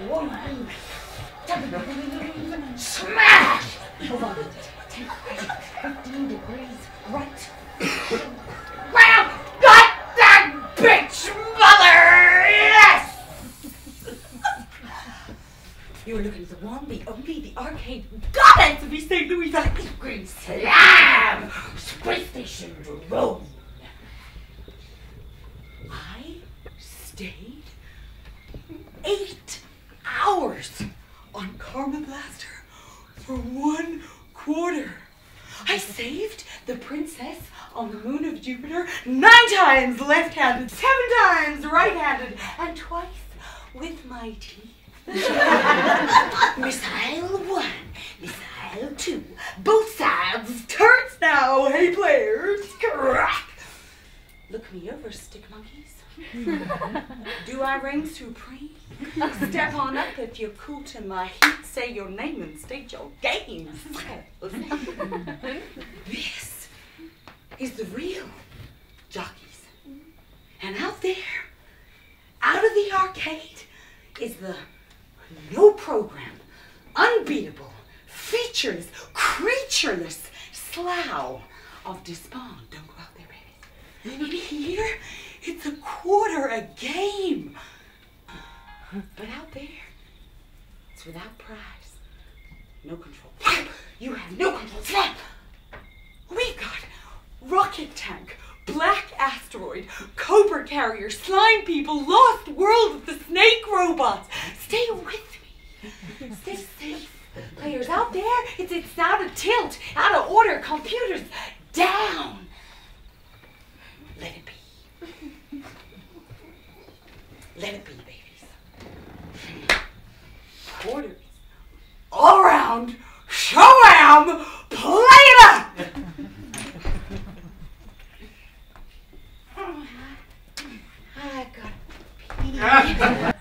woman. Smash! Hold on. 15 degrees right. Well, got that bitch, mother! Yes! You're looking at the one, the only, the arcade goddess of East St. Louis Electric Green Slam! Space Station Road. I stayed 8 hours on Kharma Blaster for 1 quarter. I saved the princess on the moon of Jupiter 9 times left-handed, 7 times right-handed, and twice with my teeth. Missile 1, Missile 2, both sides, turrets now, hey players, crack! Look me over, stick monkeys. Do I reign supreme? Step on up if you're cool to my heat, say your name and state your game. This is the real jockeys. And out there, out of the arcade, is the no program, unbeatable, featureless, creatureless slough of despond. Don't go out there, baby. In here, it's a quarter a game. But out there, it's without prize. No control. You have no control. Snap! We've got rocket tank, black asteroid, cobra carrier, slime people, lost world of the snake robots. Stay with me. Stay safe. Players out there, it's out of tilt, out of order, computers down. Let it be. Let it be, babies. Quarters. All around. Show-am. Play it up. I got pee.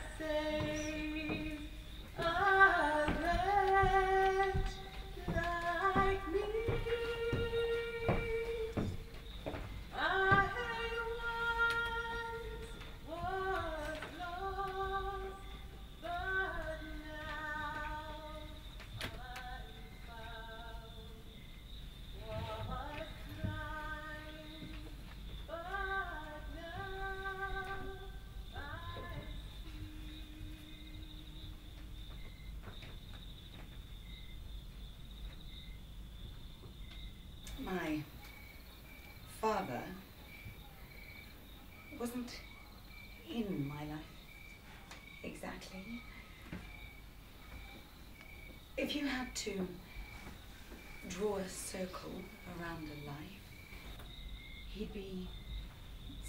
My father wasn't in my life exactly. If you had to draw a circle around a life, he'd be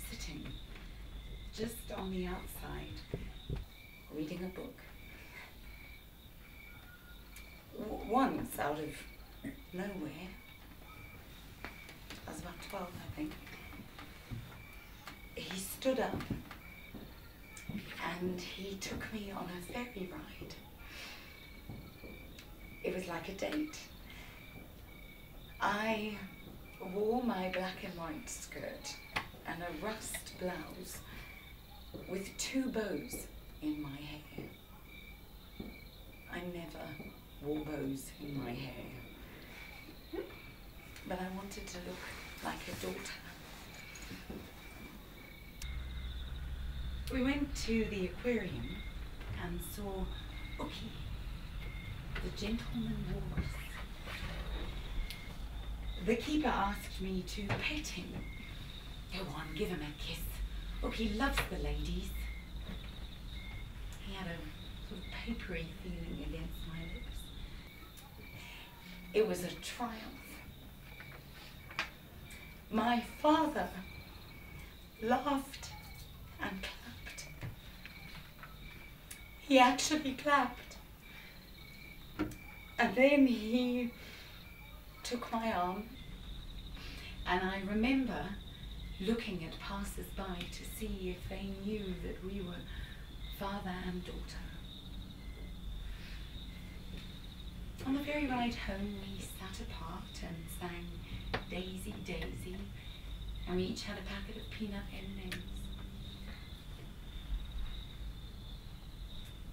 sitting just on the outside, reading a book. Once, out of nowhere, I was about 12, I think, he stood up and he took me on a ferry ride. It was like a date. I wore my black and white skirt and a rust blouse with 2 bows in my hair. I never wore bows in my hair, but I wanted to look like a daughter. We went to the aquarium and saw Ookie, the gentleman walrus. The keeper asked me to pet him. Go on, give him a kiss. Ookie loves the ladies. He had a sort of papery feeling against my lips. It was a triumph. My father laughed and clapped. He actually clapped. And then he took my arm, and I remember looking at passers-by to see if they knew that we were father and daughter. On the very ride home, we sat apart and sang Daisy, Daisy, and we each had a packet of peanut M&Ms.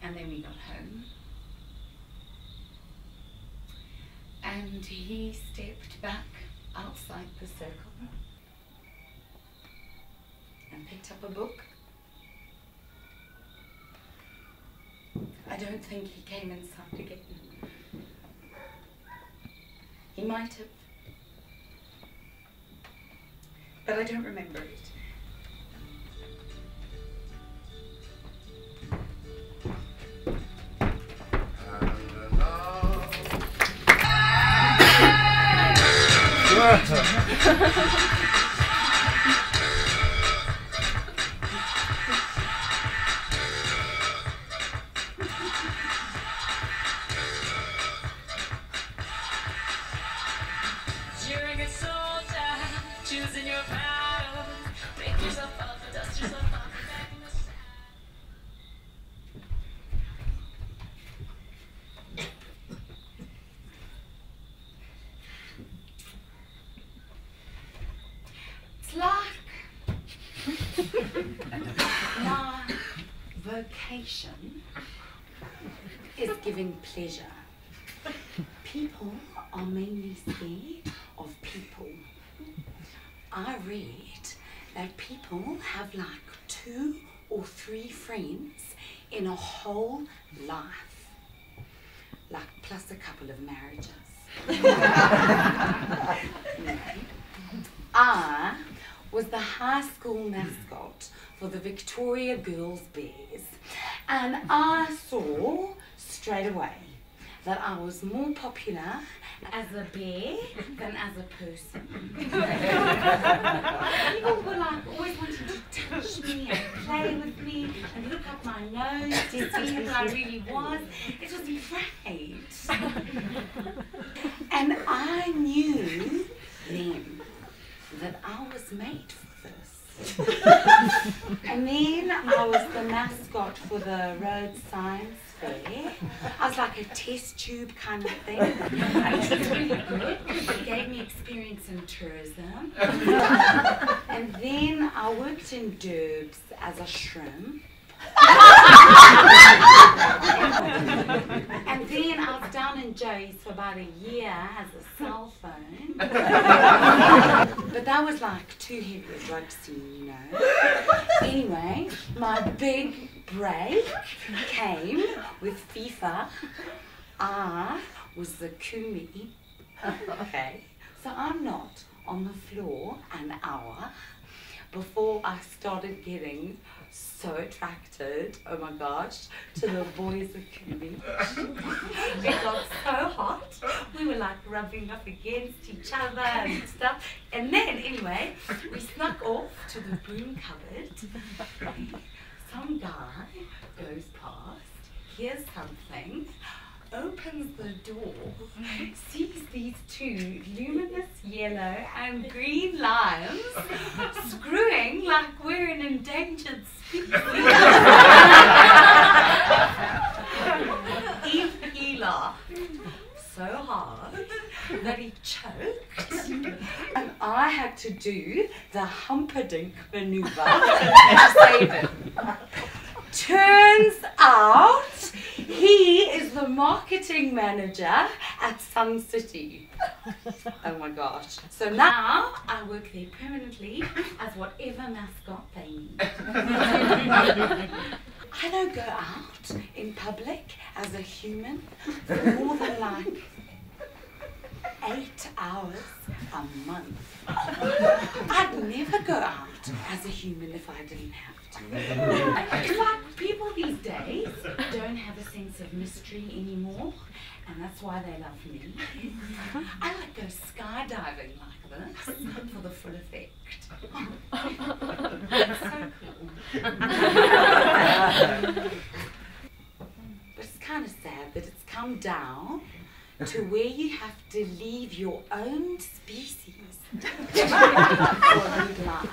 And then we got home. And he stepped back outside the circle and picked up a book. I don't think he came inside again. He might have, but I don't remember it. You're a good soldier, choosing your battle. Make yourself up, dust yourself off, back in the saddle. It's like my vocation is giving pleasure. People are mainly scared of people. I read that people have like 2 or 3 friends in a whole life, like plus a couple of marriages. I was the high school mascot for the Victoria Girls Bears, and I saw straight away that I was more popular as a bear than as a person. People were like always wanting to touch me and play with me and look up my nose to see who I really was. It was great. And I knew then that I was made for this. And then I was the mascot for the road science fair. I was like a test tube kind of thing. It was really good. It gave me experience in tourism. And then I worked in Durbs as a shrimp. And then I was down in Joey's for about a year as a cell phone. But that was like too heavy a drug scene, you know. Anyway, my big break came with FIFA. I was the kumi. Okay, so I'm not on the floor an hour before I started getting so attracted, oh my gosh, to the boys of Kumi. It got so hot, we were like rubbing up against each other and stuff. And then, anyway, we snuck off to the broom cupboard. Some guy goes past, hears something, opens the door, sees these 2 luminous yellow and green lions screwing like we're an endangered species. He laughed so hard that he choked, and I had to do the Humperdinck maneuver to save him. Turns out he is the marketing manager at Sun City. Oh my gosh. So now I work there permanently as whatever mascot they need. I don't go out in public as a human for more than like 8 hours a month. I'd never go out as a human if I didn't have to. It's like people these days don't have a sense of mystery anymore, and that's why they love me. I like go skydiving like this for the full effect. It's so cool. But it's kind of sad that it's come down to where you have to leave your own species for a good life.